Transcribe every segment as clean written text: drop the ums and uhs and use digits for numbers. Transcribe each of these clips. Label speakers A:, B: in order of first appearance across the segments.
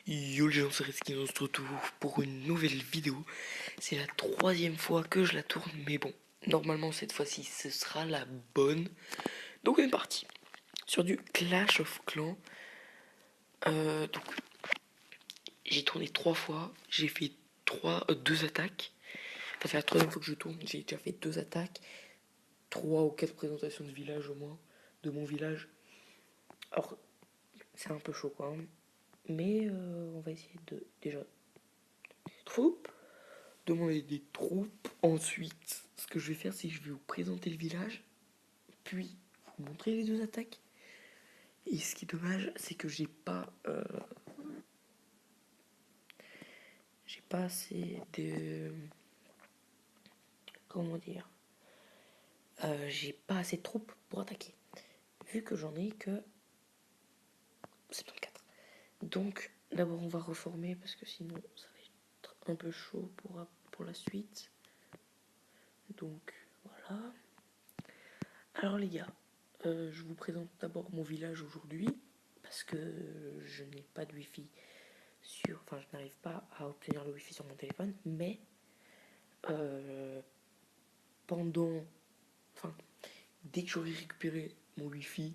A: Yo les gens, c'est Redskin, on se retrouve pour une nouvelle vidéo. C'est la troisième fois que je la tourne, mais bon, normalement cette fois-ci ce sera la bonne. Donc on est parti sur du Clash of Clans. Donc j'ai tourné 3 fois, j'ai fait deux attaques. Enfin, c'est la troisième fois que je tourne, j'ai déjà fait 2 attaques, 3 ou 4 présentations de village au moins, de mon village. Alors c'est un peu chaud quand même, mais on va essayer de déjà troupes. Demander des troupes. Ensuite, ce que je vais faire, c'est que je vais vous présenter le village, puis vous montrer les 2 attaques. Et ce qui est dommage, c'est que j'ai pas assez de, comment dire, j'ai pas assez de troupes pour attaquer, vu que j'en ai que 74. Donc, d'abord, on va reformer parce que sinon, ça va être un peu chaud pour la suite. Donc, voilà. Alors, les gars, je vous présente d'abord mon village aujourd'hui parce que je n'ai pas de wifi enfin je n'arrive pas à obtenir le wifi sur mon téléphone, mais dès que j'aurai récupéré mon wifi,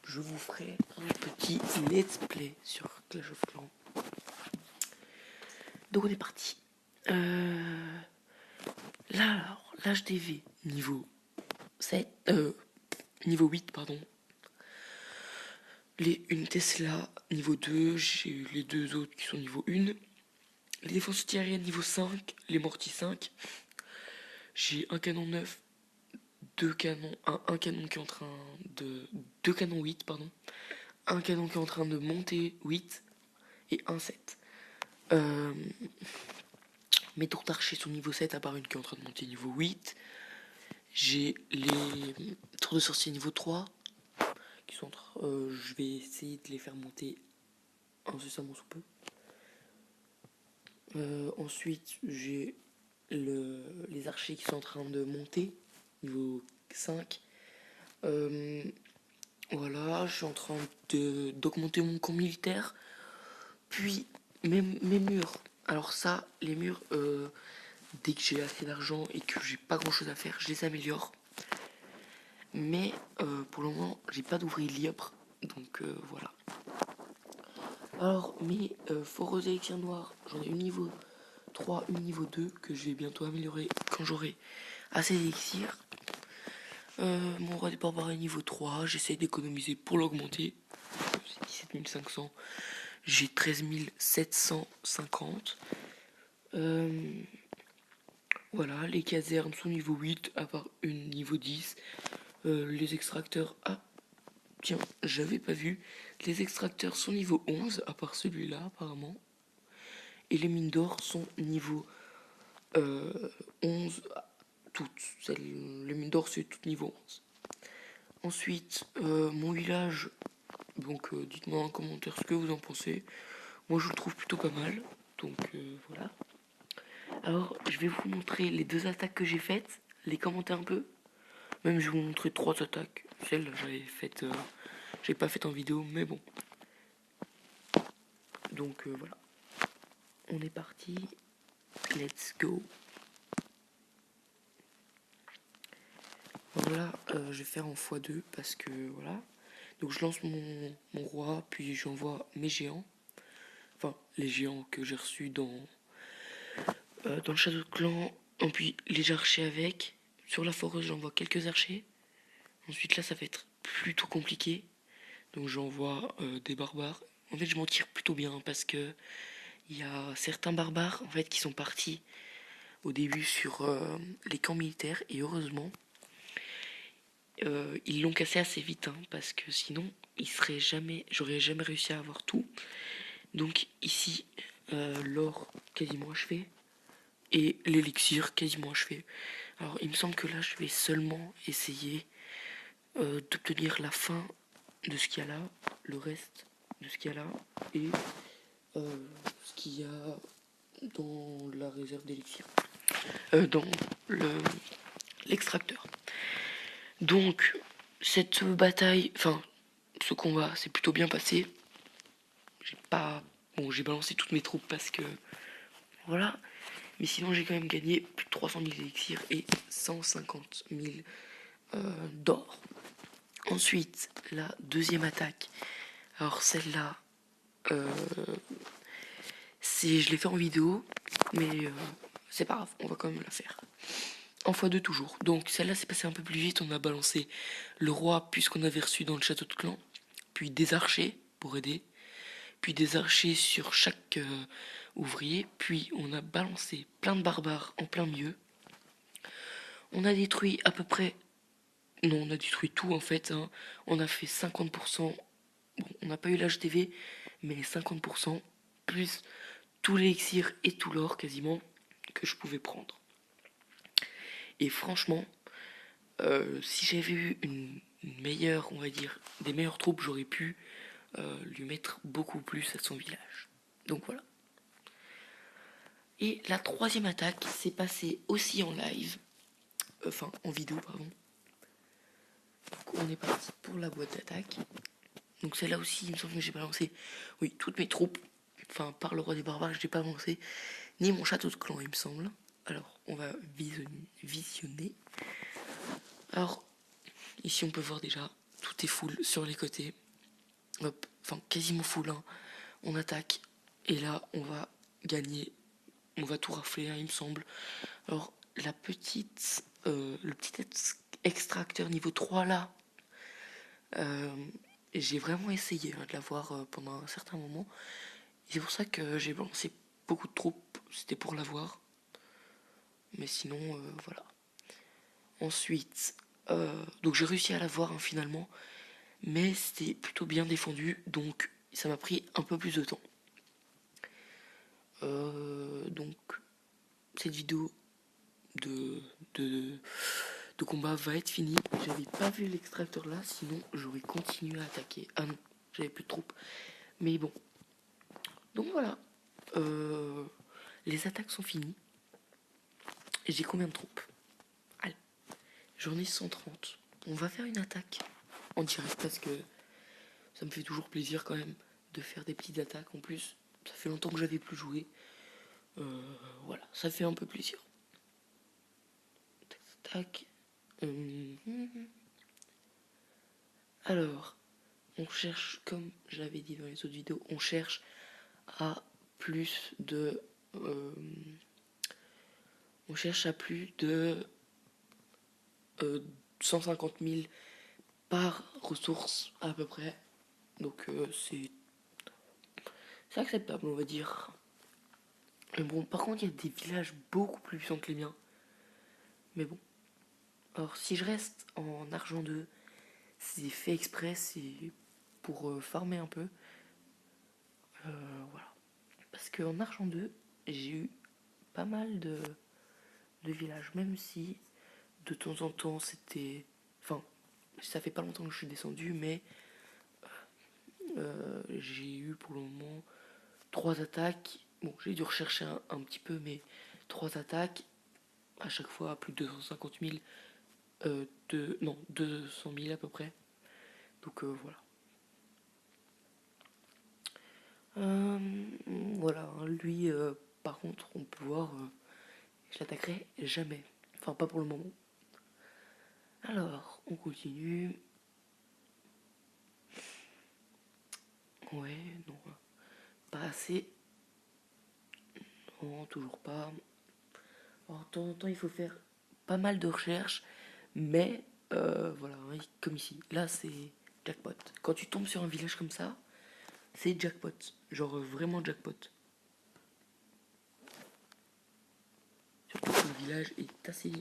A: je vous ferai un petit let's play sur Clash of Clans. Donc on est parti. Là alors, l'HDV niveau 7, niveau 8 pardon. Une Tesla niveau 2, j'ai les deux autres qui sont niveau 1. Les défenses antiaériennes niveau 5, les mortiers 5. J'ai un canon 9, deux canons, un canon qui est en train de... Deux canons 8, pardon. Un canon qui est en train de monter 8 et un 7. Mes tours d'archer sont niveau 7 à part une qui est en train de monter niveau 8. J'ai les tours de sorcier niveau 3 qui sont je vais essayer de les faire monter incessamment sous peu. Ensuite, j'ai les archers qui sont en train de monter, niveau 5. Voilà, je suis en train d'augmenter mon camp militaire. Puis, mes murs. Alors ça, les murs, dès que j'ai assez d'argent et que j'ai pas grand chose à faire, je les améliore. Mais pour le moment, j'ai pas d'ouvrier libre. Donc voilà. Alors, mes foreuses élixirs noirs, j'en ai une niveau 3, une niveau 2 que je vais bientôt améliorer quand j'aurai assez d'élixirs. Mon roi des barbares est niveau 3, j'essaye d'économiser pour l'augmenter. C'est 17 500, j'ai 13 750. Voilà, les casernes sont niveau 8, à part une niveau 10. Les extracteurs... Ah, tiens, j'avais pas vu. Les extracteurs sont niveau 11, à part celui-là, apparemment. Et les mines d'or sont niveau 11, toutes. Les mines d'or, c'est toutes niveau 11. Ensuite, mon village... Donc, dites-moi en commentaire ce que vous en pensez. Moi, je le trouve plutôt pas mal. Donc, voilà. Alors, je vais vous montrer les 2 attaques que j'ai faites, les commenter un peu. Même, je vais vous montrer 3 attaques. Celle, j'ai pas fait en vidéo, mais bon. Donc, voilà. On est parti. Let's go. Voilà, je vais faire en x2 parce que, voilà. Donc, je lance mon roi, puis j'envoie mes géants. Enfin, les géants que j'ai reçus dans le château de clan. Et puis, les archers avec. Sur la foreuse, j'envoie quelques archers. Ensuite, là, ça va être plutôt compliqué. Donc, j'envoie des barbares. En fait, je m'en tire plutôt bien parce que il y a certains barbares en fait qui sont partis au début sur les camps militaires et heureusement ils l'ont cassé assez vite parce que sinon j'aurais jamais réussi à avoir tout. Donc ici l'or quasiment achevé et l'élixir quasiment achevé. Alors il me semble que là je vais seulement essayer d'obtenir la fin de ce qu'il y a là, le reste de ce qu'il y a là et ce qu'il y a dans la réserve d'élixir, dans l'extracteur. Donc cette bataille, enfin ce combat s'est plutôt bien passé. J'ai pas Bon, j'ai balancé toutes mes troupes parce que voilà, mais sinon j'ai quand même gagné plus de 300 000 élixirs et 150 000 d'or. Ensuite, la deuxième attaque. Alors celle-là, je l'ai fait en vidéo, mais c'est pas grave, on va quand même la faire. En x2 toujours. Donc celle-là c'est passé un peu plus vite, on a balancé le roi puisqu'on avait reçu dans le château de clan, puis des archers pour aider, puis des archers sur chaque ouvrier, puis on a balancé plein de barbares en plein milieu. On a détruit à peu près... Non, on a détruit tout en fait, hein. On a fait 50%, bon, on n'a pas eu l'HTV, mais 50%, plus tout l'élixir et tout l'or quasiment que je pouvais prendre. Et franchement, si j'avais eu une meilleure, on va dire, des meilleures troupes, j'aurais pu lui mettre beaucoup plus à son village. Donc voilà. Et la troisième attaque s'est passée aussi en live, enfin en vidéo, pardon. Donc on est parti pour la boîte d'attaque. Donc celle-là aussi, il me semble que j'ai balancé, oui, toutes mes troupes. Enfin, par le roi des barbares, je n'ai pas balancé ni mon château de clan, il me semble. Alors, on va visionner. Alors, ici on peut voir déjà, tout est full sur les côtés. Hop, enfin quasiment full, hein. On attaque, et là on va gagner, on va tout rafler, hein, il me semble. Alors, le petit extracteur niveau 3 là, j'ai vraiment essayé de l'avoir pendant un certain moment. C'est pour ça que j'ai lancé beaucoup de troupes, c'était pour l'avoir. Mais sinon, voilà. Ensuite, donc j'ai réussi à l'avoir hein, finalement, mais c'était plutôt bien défendu, donc ça m'a pris un peu plus de temps. Donc cette vidéo de, de, de combat va être finie. J'avais pas vu l'extracteur là, sinon j'aurais continué à attaquer. Ah non, j'avais plus de troupes. Mais bon. Donc voilà. Les attaques sont finies. Et j'ai combien de troupes? Allez, j'en ai 130. On va faire une attaque en direct parce que ça me fait toujours plaisir quand même de faire des petites attaques. En plus, ça fait longtemps que j'avais plus joué. Voilà, ça fait un peu plaisir. Tac, tac. Alors, on cherche, comme j'avais dit dans les autres vidéos, on cherche à plus de... on cherche à plus de 150 000 par ressource à peu près. Donc c'est acceptable, on va dire. Mais bon, par contre, il y a des villages beaucoup plus puissants que les miens. Mais bon. Alors, si je reste en argent 2, c'est fait exprès, c'est pour farmer un peu. Voilà. Parce qu'en argent 2, j'ai eu pas mal de villages, même si de temps en temps c'était... Enfin, ça fait pas longtemps que je suis descendu, mais j'ai eu pour le moment 3 attaques. Bon, j'ai dû rechercher un petit peu, mais 3 attaques, à chaque fois à plus de 250 000, non, 200 000 à peu près. Donc voilà. Voilà, hein, lui, par contre, on peut voir, je l'attaquerai jamais. Enfin, pas pour le moment. Alors, on continue. Ouais, non, pas assez. Non, toujours pas. Alors, de temps en temps, il faut faire pas mal de recherches, mais voilà, hein, comme ici. Là, c'est jackpot. Quand tu tombes sur un village comme ça, c'est jackpot. Genre vraiment jackpot. Surtout que le village est assez...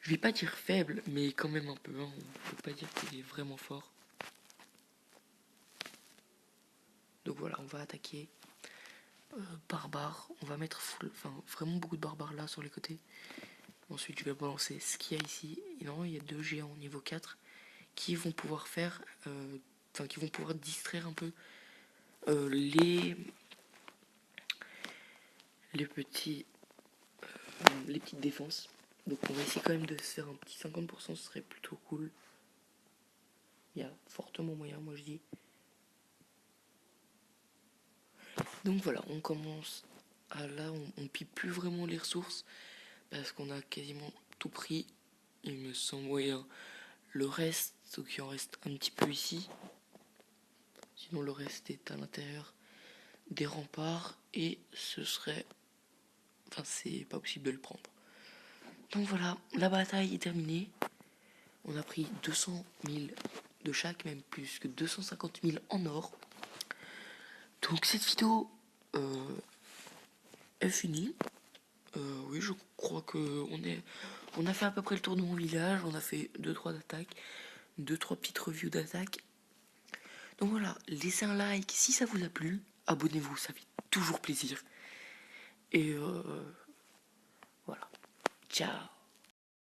A: Je vais pas dire faible, mais quand même un peu. Hein. On peut pas dire qu'il est vraiment fort. Donc voilà, on va attaquer. Barbares. On va mettre vraiment beaucoup de barbares là sur les côtés. Ensuite, je vais balancer ce qu'il y a ici. Et non, il y a 2 géants niveau 4 qui vont pouvoir faire... qui vont pouvoir distraire un peu les petits... les petites défenses. Donc on va essayer quand même de se faire un petit 50%, ce serait plutôt cool. Il y a fortement moyen, moi je dis. Donc voilà, on commence à là, on pille plus vraiment les ressources parce qu'on a quasiment tout pris. Il me semble, ouais, hein. Le reste, donc il en reste un petit peu ici. Sinon le reste est à l'intérieur des remparts et ce serait... Enfin, c'est pas possible de le prendre. Donc voilà, la bataille est terminée. On a pris 200 000 de chaque, même plus que 250 000 en or. Donc cette vidéo est finie. Oui, je crois que on a fait à peu près le tour de mon village. On a fait 2-3 attaques, 2-3 petites reviews d'attaques. Donc voilà, laissez un like si ça vous a plu. Abonnez-vous, ça fait toujours plaisir. Et voilà. Ciao.